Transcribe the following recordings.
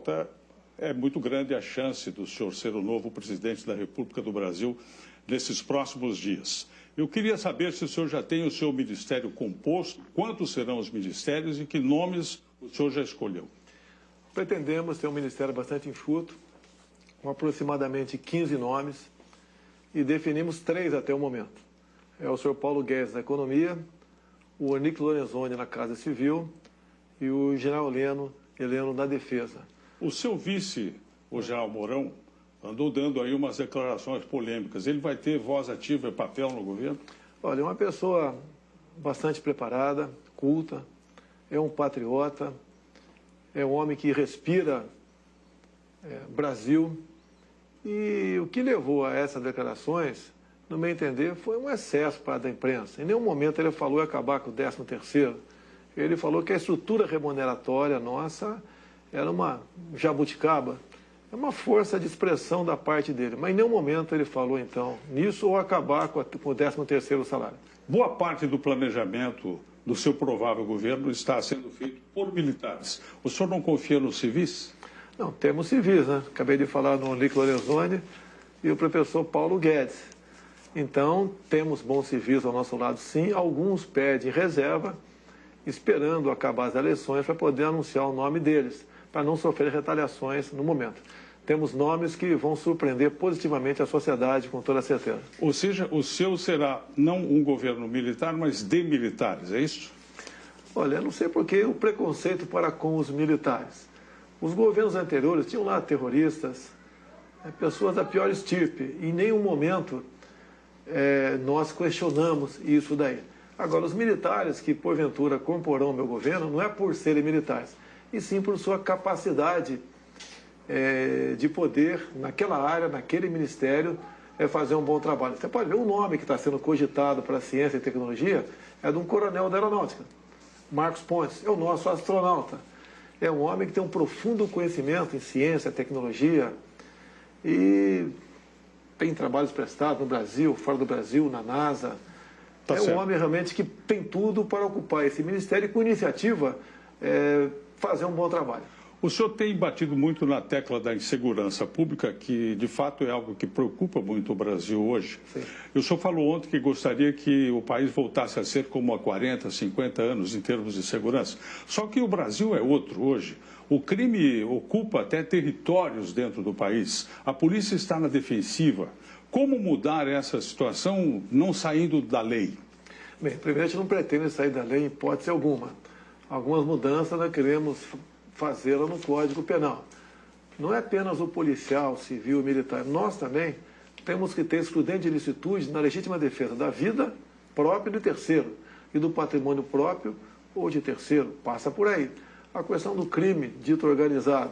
volta, é muito grande a chance do senhor ser o novo presidente da República do Brasil nesses próximos dias. Eu queria saber se o senhor já tem o seu ministério composto, quantos serão os ministérios e que nomes o senhor já escolheu. Pretendemos ter um ministério bastante enxuto, com aproximadamente 15 nomes, e definimos 3 até o momento. É o senhor Paulo Guedes na Economia, o Onyx Lorenzoni na Casa Civil e o general Heleno na Defesa. O seu vice, o general Mourão, andou dando aí umas declarações polêmicas. Ele vai ter voz ativa e papel no governo? Olha, é uma pessoa bastante preparada, culta, é um patriota, é um homem que respira Brasil. E o que levou a essas declarações, no meu entender, foi um excesso da imprensa. Em nenhum momento ele falou em acabar com o 13º. Ele falou que a estrutura remuneratória nossa era uma jabuticaba, é uma força de expressão da parte dele. Mas em nenhum momento ele falou, então, nisso ou acabar com o 13º salário. Boa parte do planejamento do seu provável governo está sendo feito por militares. O senhor não confia nos civis? Não, temos civis, né? Acabei de falar no Onyx Lorenzoni e o professor Paulo Guedes. Então, temos bons civis ao nosso lado, sim. Alguns pedem reserva, esperando acabar as eleições para poder anunciar o nome deles, para não sofrer retaliações no momento. Temos nomes que vão surpreender positivamente a sociedade, com toda certeza. Ou seja, o seu será não um governo militar, mas de militares, é isso? Olha, eu não sei por que o preconceito para com os militares. Os governos anteriores tinham lá terroristas, pessoas da pior estirpe. Em nenhum momento nós questionamos isso daí. Agora, os militares que porventura comporão o meu governo não é por serem militares, e sim por sua capacidade de poder, naquela área, naquele ministério, fazer um bom trabalho. Você pode ver o nome que está sendo cogitado para a ciência e tecnologia, é de um coronel da aeronáutica, Marcos Pontes, é o nosso astronauta. É um homem que tem um profundo conhecimento em ciência, tecnologia, e tem trabalhos prestados no Brasil, fora do Brasil, na NASA. Um homem realmente que tem tudo para ocupar esse ministério e, com iniciativa, fazer um bom trabalho. O senhor tem batido muito na tecla da insegurança pública, que de fato é algo que preocupa muito o Brasil hoje. Sim. O senhor falou ontem que gostaria que o país voltasse a ser como há 40, 50 anos em termos de segurança. Só que o Brasil é outro hoje. O crime ocupa até territórios dentro do país. A polícia está na defensiva. Como mudar essa situação não saindo da lei? Bem, primeiro, a gente não pretende sair da lei em hipótese alguma. Algumas mudanças nós queremos fazê-la no Código Penal. Não é apenas o policial, civil, militar. Nós também temos que ter excludente de ilicitude na legítima defesa da vida própria de terceiro e do patrimônio próprio ou de terceiro. Passa por aí. A questão do crime dito organizado.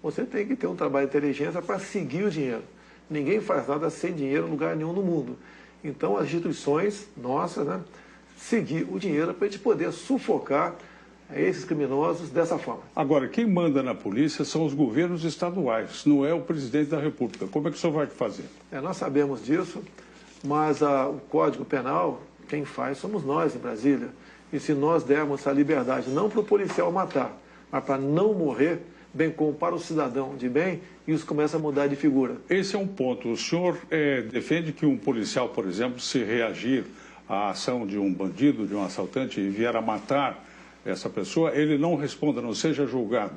Você tem que ter um trabalho de inteligência para seguir o dinheiro. Ninguém faz nada sem dinheiro em lugar nenhum no mundo. Então, as instituições nossas, seguir o dinheiro para a gente poder sufocar esses criminosos dessa forma. Agora, quem manda na polícia são os governos estaduais, não é o presidente da República. Como é que o senhor vai fazer? Nós sabemos disso, mas o Código Penal, quem faz somos nós em Brasília. E se nós dermos a liberdade, não para o policial matar, mas para não morrer, bem como para o cidadão de bem, isso começa a mudar de figura. Esse é um ponto. O senhor defende que um policial, por exemplo, se reagir à ação de um bandido, de um assaltante e vier a matar essa pessoa, ele não responda, não seja julgado.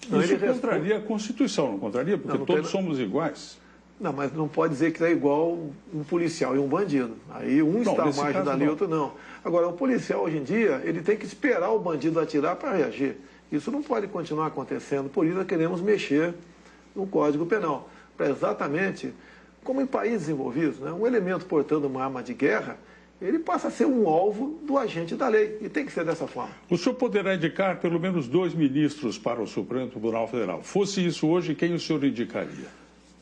Não, isso contraria a Constituição, não contraria? Porque todos somos iguais. Não, mas não pode dizer que é igual um policial e um bandido. Aí um está à margem da lei, outro não. Agora, o policial, hoje em dia, ele tem que esperar o bandido atirar para reagir. Isso não pode continuar acontecendo. Por isso, nós queremos mexer no Código Penal. Para exatamente, como em países desenvolvidos, um elemento portando uma arma de guerra, ele passa a ser um alvo do agente da lei. E tem que ser dessa forma. O senhor poderá indicar pelo menos 2 ministros para o Supremo Tribunal Federal. Fosse isso hoje, quem o senhor indicaria?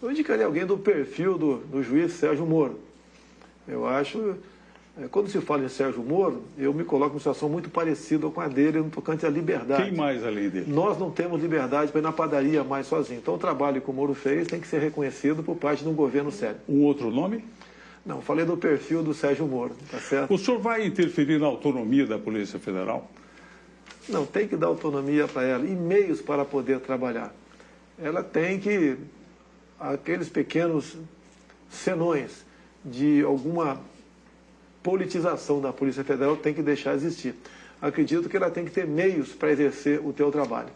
Eu indicaria alguém do perfil do juiz Sérgio Moro. Eu acho, quando se fala em Sérgio Moro, eu me coloco em uma situação muito parecida com a dele no tocante à liberdade. Quem mais além dele? Nós não temos liberdade para ir na padaria mais sozinho. Então o trabalho que o Moro fez tem que ser reconhecido por parte de um governo sério. Um outro nome? Não, falei do perfil do Sérgio Moro, tá certo? O senhor vai interferir na autonomia da Polícia Federal? Não, tem que dar autonomia para ela e meios para poder trabalhar. ela tem que, aqueles pequenos senões de alguma politização da Polícia Federal tem que deixar existir. Acredito que ela tem que ter meios para exercer o teu trabalho.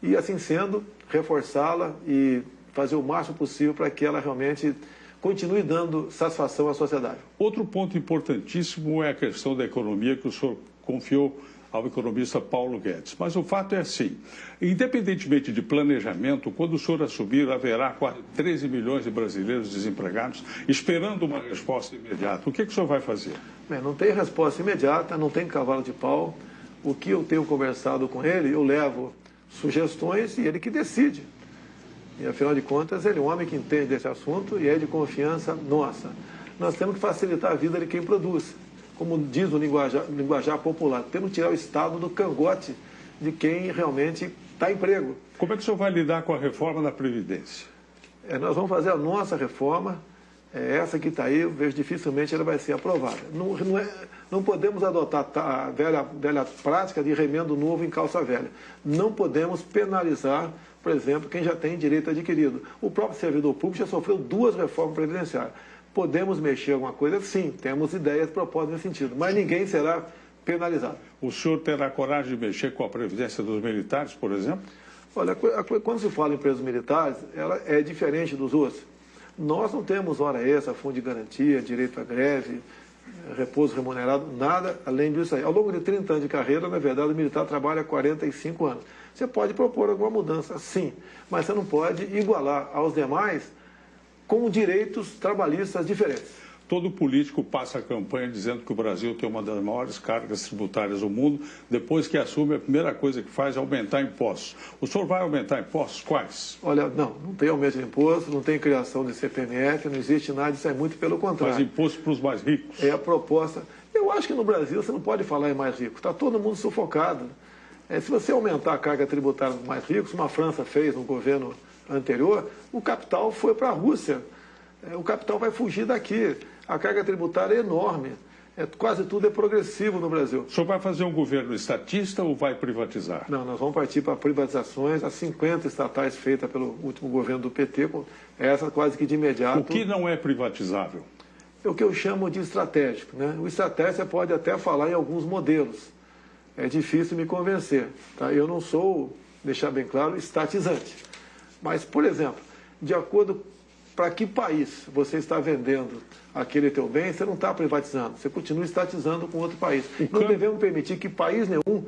E, assim sendo, reforçá-la e fazer o máximo possível para que ela realmente continue dando satisfação à sociedade. Outro ponto importantíssimo é a questão da economia que o senhor confiou ao economista Paulo Guedes. Mas o fato é assim, independentemente de planejamento, quando o senhor assumir, haverá quase 13 milhões de brasileiros desempregados esperando uma resposta imediata. O que o senhor vai fazer? Bem, não tem resposta imediata, não tem cavalo de pau. O que eu tenho conversado com ele, eu levo sugestões e ele que decide. E, afinal de contas, ele é um homem que entende desse assunto e é de confiança nossa. Nós temos que facilitar a vida de quem produz. Como diz o linguajar popular, temos que tirar o Estado do cangote de quem realmente está em emprego. Como é que o senhor vai lidar com a reforma da Previdência? Nós vamos fazer a nossa reforma, essa que está aí, eu vejo dificilmente ela vai ser aprovada. Não podemos adotar a velha prática de remendo novo em calça velha. Não podemos penalizar, por exemplo, quem já tem direito adquirido. O próprio servidor público já sofreu 2 reformas previdenciárias. Podemos mexer alguma coisa? Sim, temos ideias, propostas nesse sentido, mas ninguém será penalizado. O senhor terá coragem de mexer com a Previdência dos militares, por exemplo? Olha, quando se fala em presos militares, ela é diferente dos outros. Nós não temos hora extra, fundo de garantia, direito à greve, repouso remunerado, nada além disso aí. Ao longo de 30 anos de carreira, na verdade, o militar trabalha 45 anos. Você pode propor alguma mudança, sim, mas você não pode igualar aos demais com direitos trabalhistas diferentes. Todo político passa a campanha dizendo que o Brasil tem uma das maiores cargas tributárias do mundo. Depois que assume, a primeira coisa que faz é aumentar impostos. O senhor vai aumentar impostos? Quais? Olha, não tem aumento de imposto, não tem criação de CPMF, não existe nada, isso é muito pelo contrário. Mas imposto para os mais ricos? É a proposta. Eu acho que no Brasil você não pode falar em mais rico, está todo mundo sufocado. Se você aumentar a carga tributária dos mais ricos, como a França fez no governo anterior, o capital foi para a Rússia. O capital vai fugir daqui. A carga tributária é enorme. Quase tudo é progressivo no Brasil. O senhor vai fazer um governo estatista ou vai privatizar? Não, nós vamos partir para privatizações, as 50 estatais feitas pelo último governo do PT, essa quase que de imediato. O que não é privatizável? É o que eu chamo de estratégico, né? O estratégico você pode até falar em alguns modelos. É difícil me convencer. Tá? Eu não sou, deixar bem claro, estatizante. Mas, por exemplo, de acordo para que país você está vendendo aquele teu bem, você não está privatizando, você continua estatizando com outro país. Não devemos permitir que país nenhum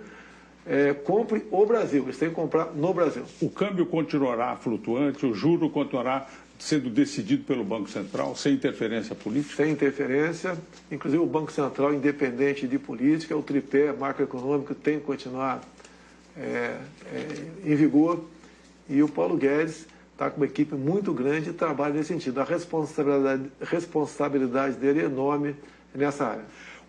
compre o Brasil, eles têm que comprar no Brasil. O câmbio continuará flutuante, o juro continuará sendo decidido pelo Banco Central, sem interferência política? Sem interferência, inclusive o Banco Central, independente de política, o tripé macroeconômico tem que continuar em vigor, e o Paulo Guedes está com uma equipe muito grande e trabalha nesse sentido. A responsabilidade dele é enorme nessa área.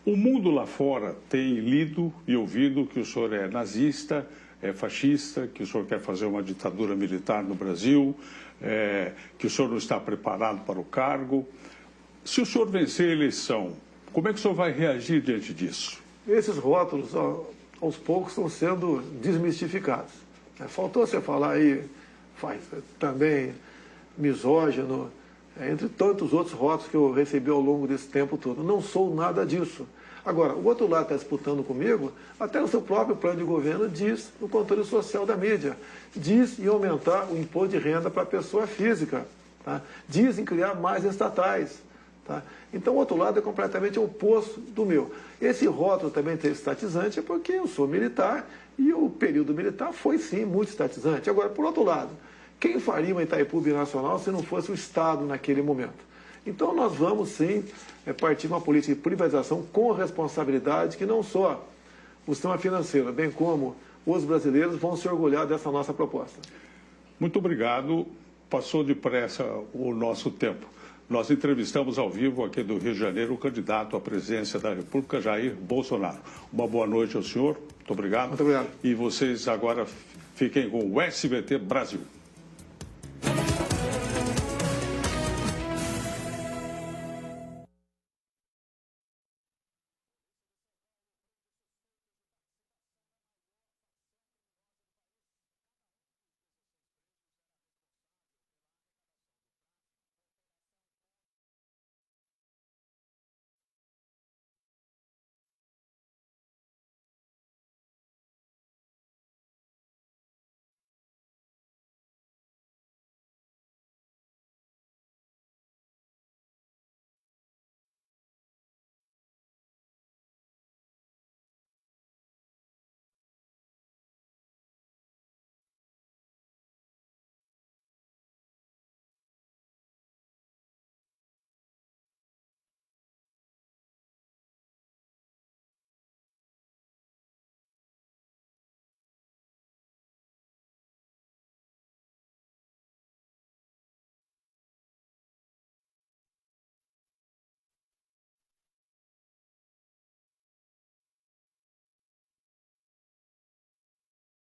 O mundo lá fora tem lido e ouvido que o senhor é nazista, é fascista, que o senhor quer fazer uma ditadura militar no Brasil, que o senhor não está preparado para o cargo. Se o senhor vencer a eleição, como é que o senhor vai reagir diante disso? Esses rótulos, aos poucos, estão sendo desmistificados. Faltou você falar aí, também misógino, entre tantos outros rótulos que eu recebi ao longo desse tempo todo. Não sou nada disso. Agora, o outro lado está disputando comigo, até no seu próprio plano de governo diz no controle social da mídia, diz em aumentar o imposto de renda para a pessoa física, tá? Diz em criar mais estatais. Tá? Então, o outro lado é completamente oposto do meu. Esse rótulo também tem estatizante é porque eu sou militar e o período militar foi, sim, muito estatizante. Agora, por outro lado, quem faria uma Itaipu binacional se não fosse o Estado naquele momento? Então, nós vamos, sim, partir de uma política de privatização com responsabilidade que não só o sistema financeiro, bem como os brasileiros vão se orgulhar dessa nossa proposta. Muito obrigado. Passou depressa o nosso tempo. Nós entrevistamos ao vivo aqui do Rio de Janeiro o candidato à presidência da República, Jair Bolsonaro. Uma boa noite ao senhor. Muito obrigado. Muito obrigado. E vocês agora fiquem com o SBT Brasil.